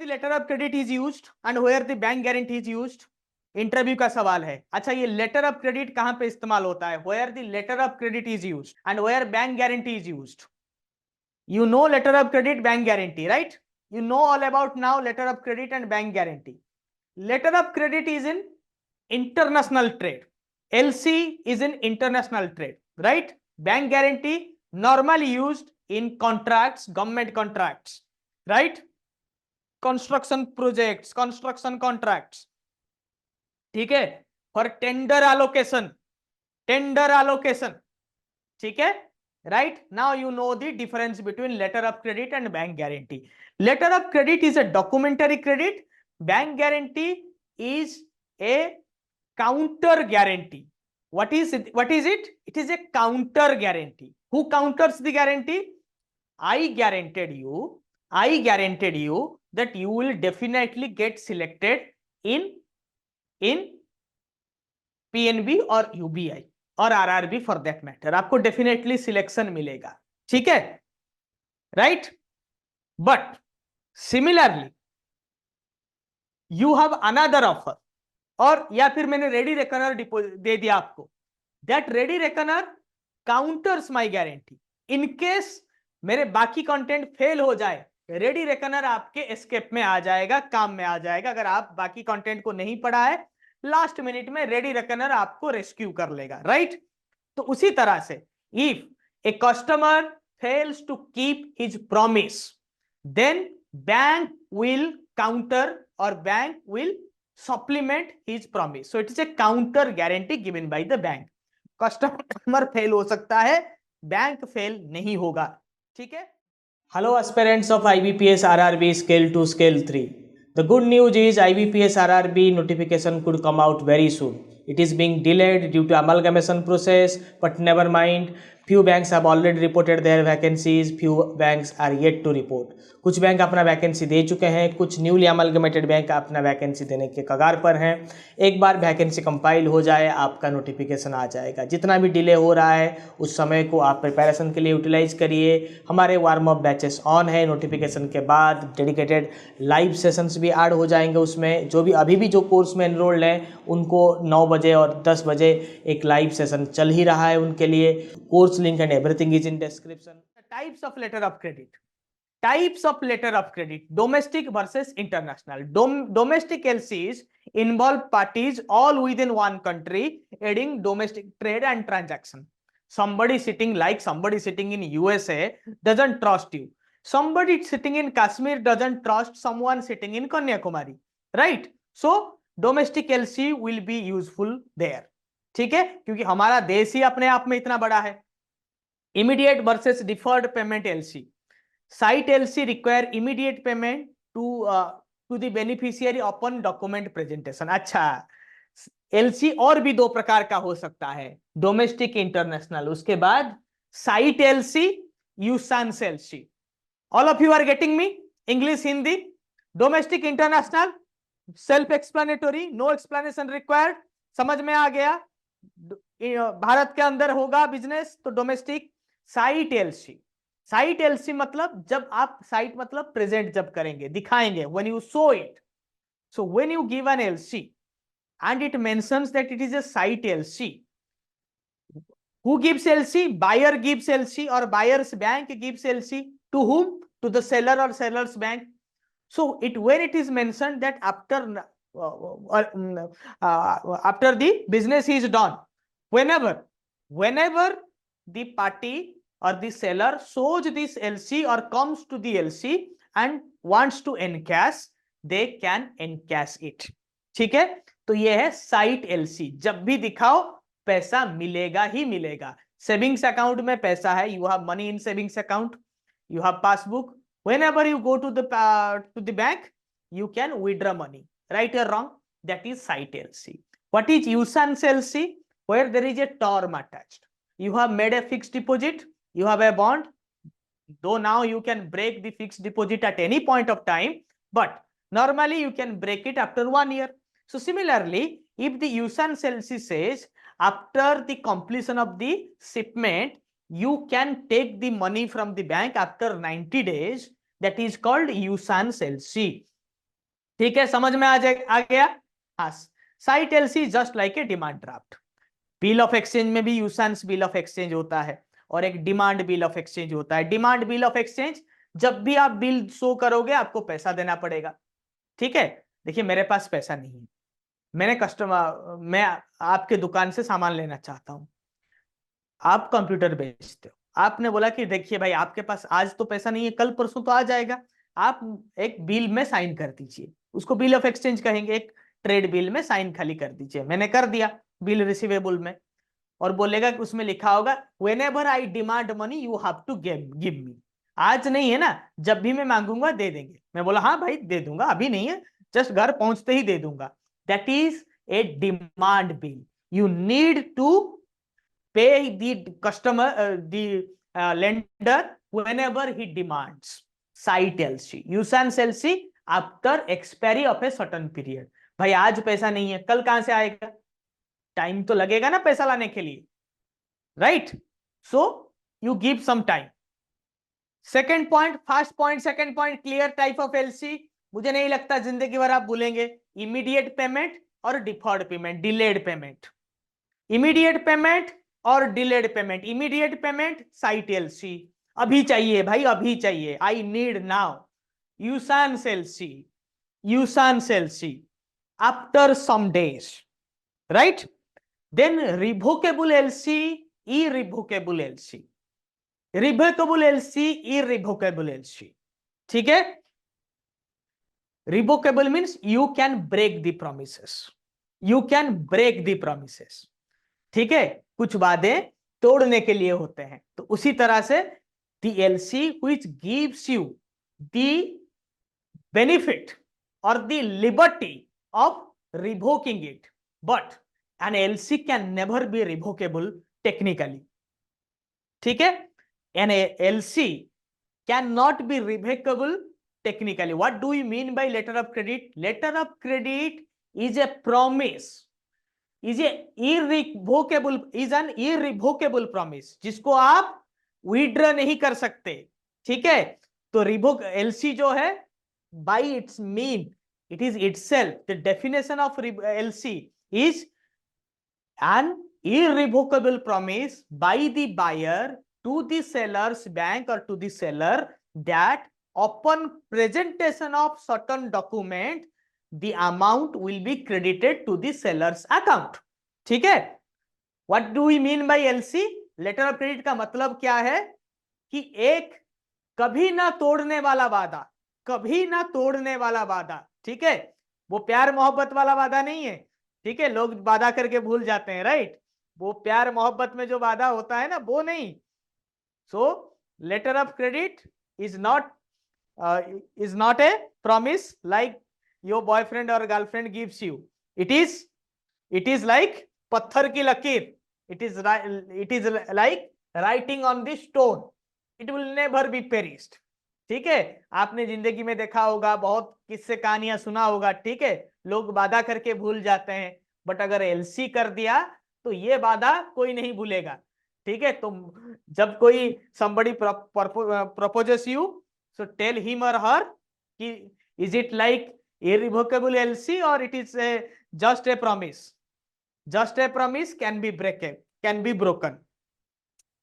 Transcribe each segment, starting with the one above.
the letter of credit is used and where the bank guarantee is used? Interview का सवाल है। अच्छा, ये लेटर ऑफ क्रेडिट कहां पे इस्तेमाल होता है? Where the letter of credit is used and where bank guarantee is used? You know letter of credit, bank guarantee, right? You know all about now letter of credit and bank guarantee. Letter of credit is in international trade. LC is in international trade, right? Bank guarantee normally used in contracts, government contracts, right? Construction projects, construction contracts. ठीक है, for tender allocation, tender allocation, ठीक है, right? Now you know the difference between letter of credit and bank guarantee. Letter of credit is a documentary credit. Bank guarantee is a counter guarantee. What is it? What is it? It is a counter guarantee. Who counters the guarantee? I guaranteed you that you will definitely get selected in PNB और UBI और RRB for that matter, आपको definitely selection मिलेगा, ठीक है, right? But similarly you have another offer, और या फिर मैंने रेडी रेकनर दे दिया आपको, that ready reckoner counters my guarantee. In case मेरे बाकी कंटेंट फेल हो जाए, रेडी रेकनर आपके एस्केप में आ जाएगा, काम में आ जाएगा। अगर आप बाकी कंटेंट को नहीं पढ़ा है, लास्ट मिनट में रेडी रेकनर आपको रेस्क्यू कर लेगा, राइट? तो उसी तरह से if a customer fails to keep his promise, then bank will counter और bank will supplement his promise. So it is a counter guarantee given by the bank. Customer fail हो सकता है, बैंक फेल नहीं होगा, ठीक है। Hello aspirants of IBPS RRB Scale 2 Scale 3. The good news is IBPS RRB notification could come out very soon. It is being delayed due to amalgamation process, but never mind. Few banks have already reported their vacancies. Few banks are yet to report. कुछ bank अपना vacancy दे चुके हैं, कुछ newly amalgamated bank अपना vacancy देने के कगार पर हैं। एक बार वैकेंसी कंपाइल हो जाए, आपका नोटिफिकेशन आ जाएगा। जितना भी डिले हो रहा है, उस समय को आप प्रिपरेशन के लिए यूटिलाइज करिए। हमारे वार्म अप बैचेस ऑन है। नोटिफिकेशन के बाद डेडिकेटेड लाइव सेशंस भी ऐड हो जाएंगे उसमें। जो भी अभी भी जो कोर्स में एनरोल्ड हैं, उनको 9 बजे और 10 बजे एक लाइव सेशन चल ही रहा है उनके लिए। Course link and everything is in description. Types of letter of credit, types of letter of credit, domestic versus international. Domestic LCs involve parties all within one country aiding domestic trade and transaction. Somebody sitting in USA doesn't trust you. Somebody sitting in Kashmir doesn't trust someone sitting in Kanyakumari, right? So domestic LC will be useful there, ठीक है, क्योंकि हमारा देश ही अपने आप में इतना बड़ा है। Immediate versus deferred payment LC. Site LC require immediate payment to the beneficiary upon document presentation. अच्छा, LC और भी 2 प्रकार का हो सकता है, डोमेस्टिक इंटरनेशनल। उसके बाद sight LC, usance LC। All of you are getting me? English, Hindi. Domestic international self explanatory, no explanation required, समझ में आ गया। भारत के अंदर होगा बिजनेस तो domestic. Site LC, site LC मतलब जब आप साइट मतलब प्रेजेंट जब करेंगे, दिखाएंगे, when you show it. So when you give an LC and it mentions that it is a site LC, who gives LC? Buyer gives LC or buyer's bank gives LC to whom? To the seller or seller's bank. So when it is mentioned that after the business is done, whenever the party or the seller shows this LC or comes to the LC and wants to encash, they can encash it, ठीक है। तो ये है site LC। जब भी दिखाओ पैसा मिलेगा ही मिलेगा। सेविंग्स अकाउंट में पैसा है, you have money in savings account, you have passbook, whenever you go to the bank you can withdraw money, right or wrong? That is site LC. What is usance LC? Where there is a term attached. You have made a fixed deposit, you have a bond, though now you can break the fixed deposit at any point of time, but normally you can break it after 1 year. So similarly, if the usance LC says after the completion of the shipment you can take the money from the bank after 90 days, that is called usance LC. ठीक है, समझ में आ गया। हाँ, site LC just like a demand draft. Bill of exchange में भी यूसेंस bill of exchange होता है और एक डिमांड बिल ऑफ एक्सचेंज होता है। डिमांड बिल ऑफ एक्सचेंज, जब भी आप बिल शो करोगे आपको पैसा देना पड़ेगा। ठीक है, देखिए मेरे पास पैसा नहीं है, मैं आपके दुकान से सामान लेना चाहता हूं, आप कंप्यूटर बेचते हो, आपने बोला कि देखिए भाई आपके पास आज तो पैसा नहीं है, कल परसों तो आ जाएगा, आप एक बिल में साइन कर दीजिए, उसको बिल ऑफ एक्सचेंज कहेंगे, एक ट्रेड बिल में साइन खाली कर दीजिए। मैंने कर दिया बिल रिसीवेबल में, और बोलेगा कि उसमें लिखा होगा whenever I demand money you have to give me. आज नहीं है ना, जब भी मैं मांगूंगा दे देंगे। मैं बोला हाँ भाई दे दूंगा, अभी नहीं है, जस्ट घर पहुंचते ही दे दूंगा। That is a demand bill. You need to pay the customer, the lender whenever he demands. Site LC, usance LC after expiry of a certain period. भाई आज पैसा नहीं है, कल कहां से आएगा, टाइम तो लगेगा ना पैसा लाने के लिए, right? So you give some time. Second point, first point second point, clear type of LC. मुझे नहीं लगता जिंदगी भर आप भूलेंगे। इमीडिएट पेमेंट और deferred payment, delayed payment. Immediate payment और delayed payment. Immediate payment sight LC, अभी चाहिए भाई, अभी चाहिए, I need now. Usance LC, usance LC after some days, right? Then revocable LC, irrevocable LC, revocable LC, irrevocable LC. ठीक है, revocable means you can break the promises, you can break the promises. ठीक है, कुछ वादे तोड़ने के लिए होते हैं, तो उसी तरह से the LC which gives you the benefit और the liberty of revoking it, but an LC can never be revocable technically. ठीक है, an LC can not be revocable technically. What do you mean by letter of credit? Letter of credit is a promise, is an irrevocable promise, जिसको आप withdraw नहीं कर सकते। ठीक है, तो रिवोक एलसी जो है by its mean, it is itself, the definition of LC is an irrevocable promise by the buyer to the seller's bank or to the seller that upon presentation of certain document the amount will be credited to the seller's account. ठीक है, what do we mean by LC? Letter of credit का मतलब क्या है कि एक कभी ना तोड़ने वाला वादा, कभी ना तोड़ने वाला वादा। ठीक है, वो प्यार मोहब्बत वाला वादा नहीं है। ठीक है, लोग वादा करके भूल जाते हैं, राइट? वो प्यार मोहब्बत में जो वादा होता है ना, वो नहीं। So letter of credit is not a promise like your boyfriend or girlfriend gives you. It is like पत्थर की लकीर, it is like writing on the stone, it will never be perished. ठीक है, आपने जिंदगी में देखा होगा, बहुत किस्से कहानियां सुना होगा। ठीक है, लोग वादा करके भूल जाते हैं, बट अगर एलसी कर दिया तो ये वादा कोई नहीं भूलेगा। ठीक है, तो जब कोई somebody proposes you, so tell him or her कि is it like irrevocable LC or it is just a promise? Just a promise can be broken.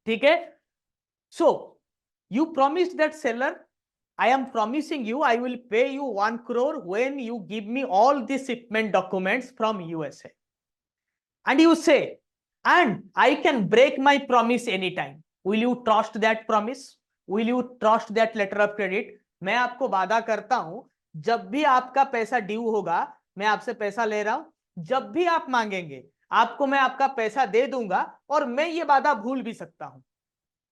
ठीक है, so you promised that seller, I am promising you I will pay you 1 crore when you give me all the shipment documents from USA. And you say, and I can break my promise anytime. Will you trust that promise? Will you trust that letter of credit? मैं आपको वादा करता हूं, जब भी आपका पैसा due होगा, मैं आपसे पैसा ले रहा हूं, जब भी आप मांगेंगे आपको मैं आपका पैसा दे दूंगा, और मैं ये वादा भूल भी सकता हूं।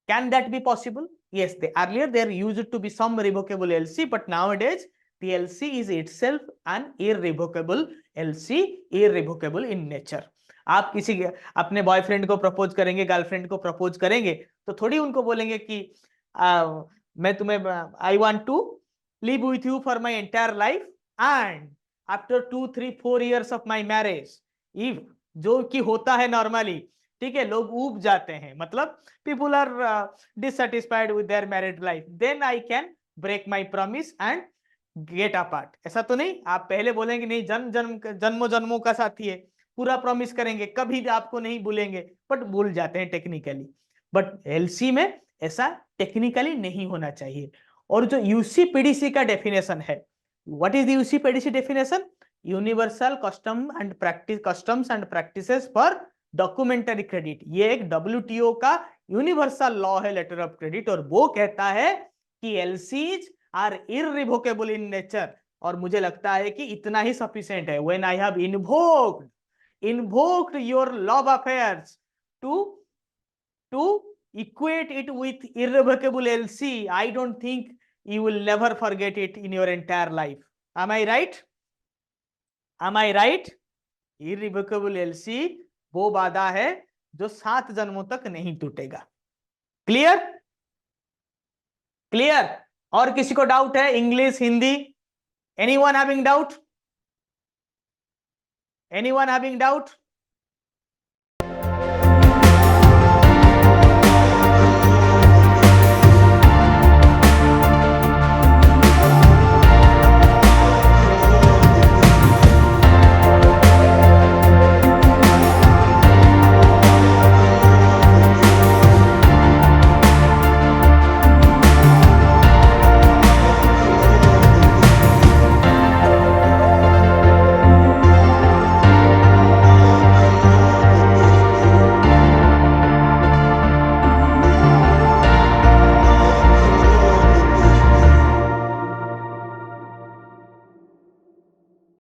Can that be possible? Yes, earlier there used to be some revocable LC, but nowadays the LC is itself an irrevocable LC, irrevocable in nature. आप किसी अपने बॉयफ्रेंड को प्रपोज करेंगे, गर्लफ्रेंड को प्रपोज करेंगे, तो थोड़ी उनको बोलेंगे कि मैं तुम्हें I want to live with you for my entire life and after 2-3-4 years of my marriage, if जो कि होता है नॉर्मली। ठीक है, लोग ऊब जाते हैं, मतलब people are dissatisfied with their married life, then I can break my promise and get apart, ऐसा तो नहीं आप पहले बोलेंगे नहीं जन्मों जन्मों का साथी है, पूरा प्रॉमिस करेंगे कभी भी आपको नहीं भूलेंगे, बट भूल जाते हैं टेक्निकली। बट एलसी में ऐसा टेक्निकली नहीं होना चाहिए। और जो यूसीपीडीसी का डेफिनेशन है, what is the UCPDC definition? Universal customs and practices for documentary credit. ये एक डब्ल्यूटीओ का यूनिवर्सल लॉ है, लेटर ऑफ क्रेडिट, और वो कहता है कि LCs are irrevocable in nature. और मुझे लगता है कि इतना ही सफिशिएंट है। When I have invoked your love affairs to equate it with irrevocable LC, I don't think you will never forget it in your entire life. Am I right? Am I right? Irrevocable LC वो वादा है जो 7 जन्मों तक नहीं टूटेगा। Clear? Clear? और किसी को डाउट है? English, Hindi? Anyone having doubt? Anyone having doubt?